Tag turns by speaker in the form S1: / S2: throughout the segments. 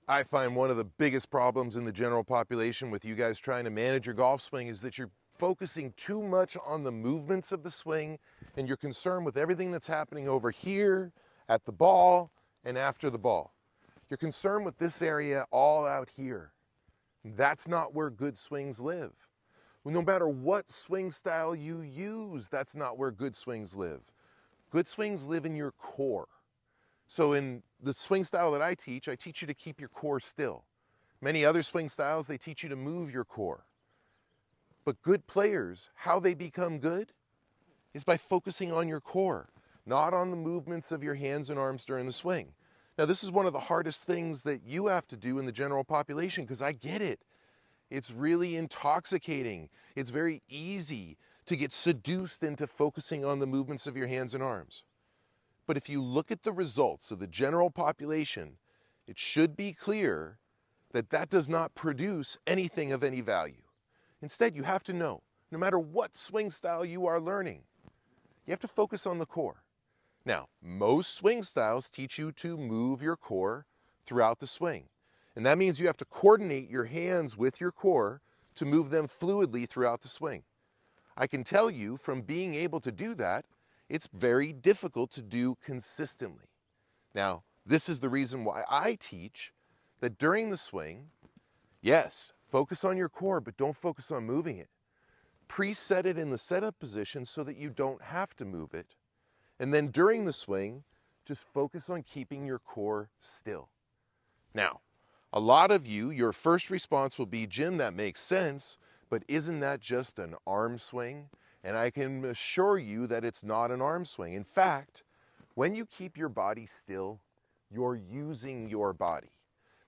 S1: I find one of the biggest problems in the general population with you guys trying to manage your golf swing is that you're focusing too much on the movements of the swing and you're concerned with everything that's happening over here, at the ball, and after the ball. You're concerned with this area all out here. That's not where good swings live. Well, no matter what swing style you use, that's not where good swings live. Good swings live in your core. So in the swing style that I teach you to keep your core still. Many other swing styles, they teach you to move your core. But good players, how they become good is by focusing on your core, not on the movements of your hands and arms during the swing. Now, this is one of the hardest things that you have to do in the general population, because I get it. It's really intoxicating. It's very easy to get seduced into focusing on the movements of your hands and arms. But if you look at the results of the general population, it should be clear that that does not produce anything of any value. Instead, you have to know, no matter what swing style you are learning, you have to focus on the core. Now, most swing styles teach you to move your core throughout the swing. And that means you have to coordinate your hands with your core to move them fluidly throughout the swing. I can tell you from being able to do that, it's very difficult to do consistently. Now, this is the reason why I teach that during the swing, yes, focus on your core, but don't focus on moving it. Preset it in the setup position so that you don't have to move it. And then during the swing, just focus on keeping your core still. Now, a lot of you, your first response will be, Jim, that makes sense, but isn't that just an arm swing? And I can assure you that it's not an arm swing. In fact, when you keep your body still, you're using your body.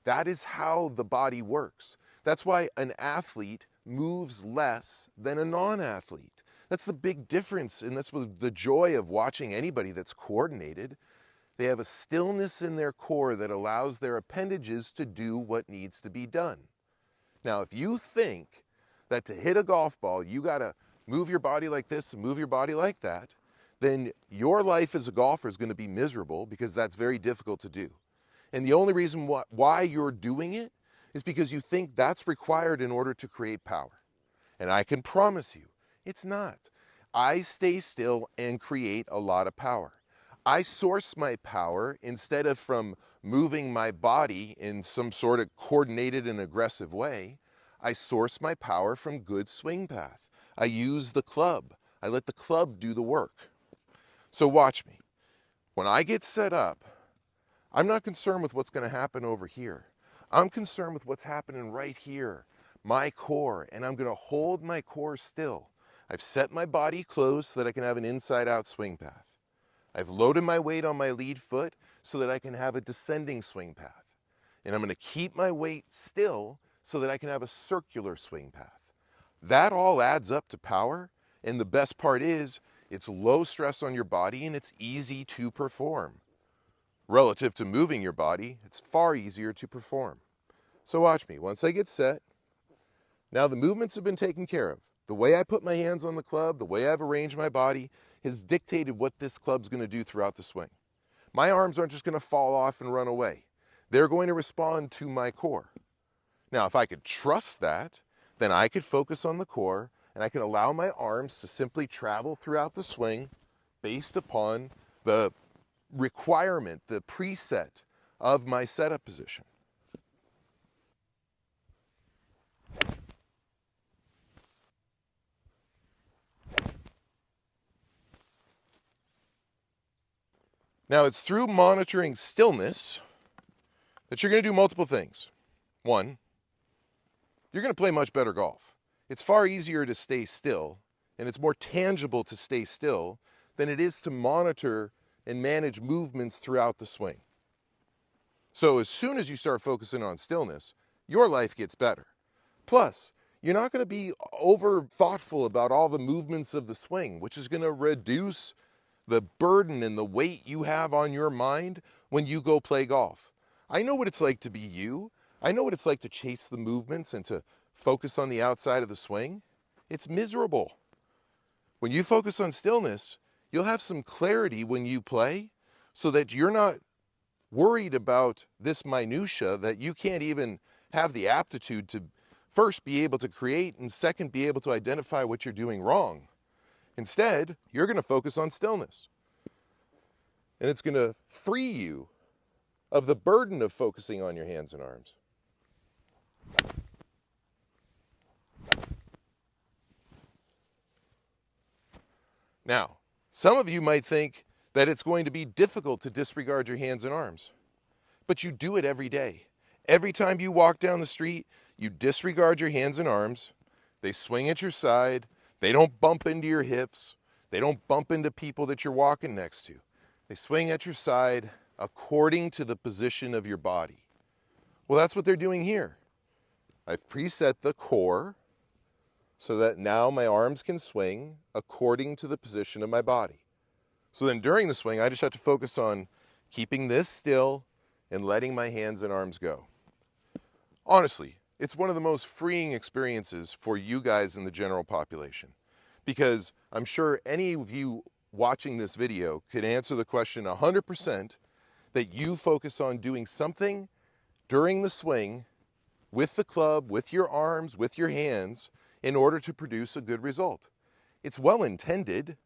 S1: That is how the body works. That's why an athlete moves less than a non-athlete. That's the big difference, and that's the joy of watching anybody that's coordinated. They have a stillness in their core that allows their appendages to do what needs to be done. Now, if you think that to hit a golf ball, you gotta move your body like this and move your body like that, then your life as a golfer is going to be miserable, because that's very difficult to do. And the only reason why you're doing it is because you think that's required in order to create power. And I can promise you, it's not. I stay still and create a lot of power. I source my power instead of from moving my body in some sort of coordinated and aggressive way. I source my power from good swing path. I use the club. I let the club do the work. So watch me. When I get set up, I'm not concerned with what's going to happen over here. I'm concerned with what's happening right here, my core, and I'm going to hold my core still. I've set my body closed so that I can have an inside-out swing path. I've loaded my weight on my lead foot so that I can have a descending swing path. And I'm going to keep my weight still so that I can have a circular swing path. That all adds up to power, and the best part is it's low stress on your body and it's easy to perform. Relative to moving your body, it's far easier to perform. So watch me. Once I get set, now the movements have been taken care of. The way I put my hands on the club, the way I've arranged my body has dictated what this club's going to do throughout the swing. My arms aren't just going to fall off and run away. They're going to respond to my core. Now, if I could trust that, then I could focus on the core and I can allow my arms to simply travel throughout the swing based upon the requirement, the preset of my setup position. Now, it's through monitoring stillness that you're going to do multiple things. One, you're going to play much better golf. It's far easier to stay still, and it's more tangible to stay still than it is to monitor and manage movements throughout the swing. So as soon as you start focusing on stillness, your life gets better. Plus, you're not going to be over thoughtful about all the movements of the swing, which is going to reduce the burden and the weight you have on your mind when you go play golf. I know what it's like to be you. I know what it's like to chase the movements and to focus on the outside of the swing. It's miserable. When you focus on stillness, you'll have some clarity when you play so that you're not worried about this minutia that you can't even have the aptitude to first be able to create and second be able to identify what you're doing wrong. Instead, you're going to focus on stillness. And it's going to free you of the burden of focusing on your hands and arms. Now, some of you might think that it's going to be difficult to disregard your hands and arms, but you do it every day. Every time you walk down the street, you disregard your hands and arms. They swing at your side. They don't bump into your hips. They don't bump into people that you're walking next to. They swing at your side according to the position of your body. Well, that's what they're doing here. I've preset the core so that now my arms can swing according to the position of my body. So then during the swing, I just have to focus on keeping this still and letting my hands and arms go. Honestly, it's one of the most freeing experiences for you guys in the general population, because I'm sure any of you watching this video could answer the question 100% that you focus on doing something during the swing with the club, with your arms, with your hands, in order to produce a good result. It's well intended,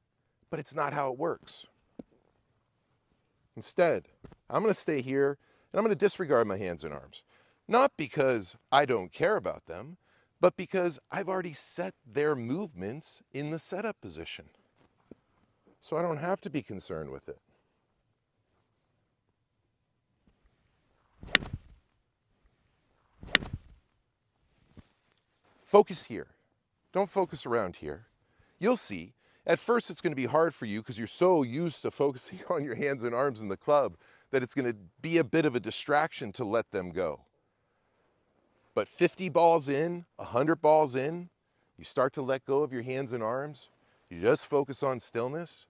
S1: but it's not how it works. Instead, I'm going to stay here and I'm going to disregard my hands and arms. Not because I don't care about them, but because I've already set their movements in the setup position. So I don't have to be concerned with it. Focus here. Don't focus around here. You'll see. At first it's going to be hard for you because you're so used to focusing on your hands and arms in the club that it's going to be a bit of a distraction to let them go. But 50 balls in, 100 balls in, you start to let go of your hands and arms, you just focus on stillness,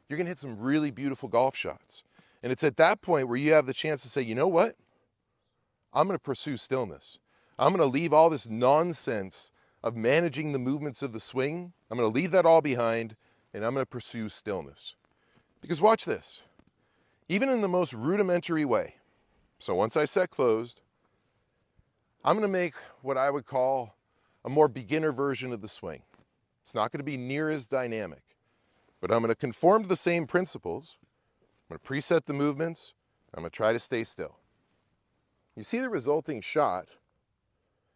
S1: you're going to hit some really beautiful golf shots. And it's at that point where you have the chance to say, you know what? I'm going to pursue stillness. I'm going to leave all this nonsense of managing the movements of the swing. I'm going to leave that all behind, and I'm going to pursue stillness. Because watch this. Even in the most rudimentary way, so once I set closed, I'm going to make what I would call a more beginner version of the swing. It's not going to be near as dynamic, but I'm going to conform to the same principles. I'm going to preset the movements. I'm going to try to stay still. You see, the resulting shot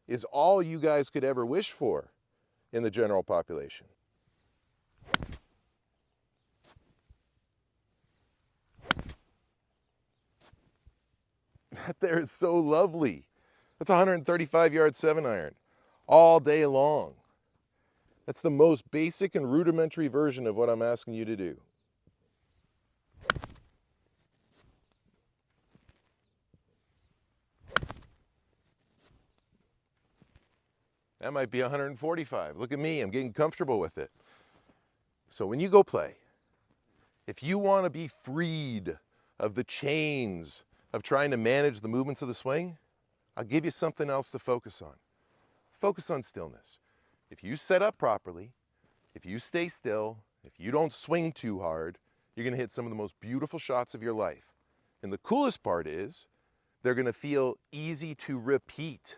S1: is all you guys could ever wish for in the general population. That there is so lovely. That's a 135-yard 7-iron all day long. That's the most basic and rudimentary version of what I'm asking you to do. That might be 145. Look at me, I'm getting comfortable with it. So when you go play, if you want to be freed of the chains of trying to manage the movements of the swing, I'll give you something else to focus on. Focus on stillness. If you set up properly, if you stay still, if you don't swing too hard, you're going to hit some of the most beautiful shots of your life. And the coolest part is, they're going to feel easy to repeat.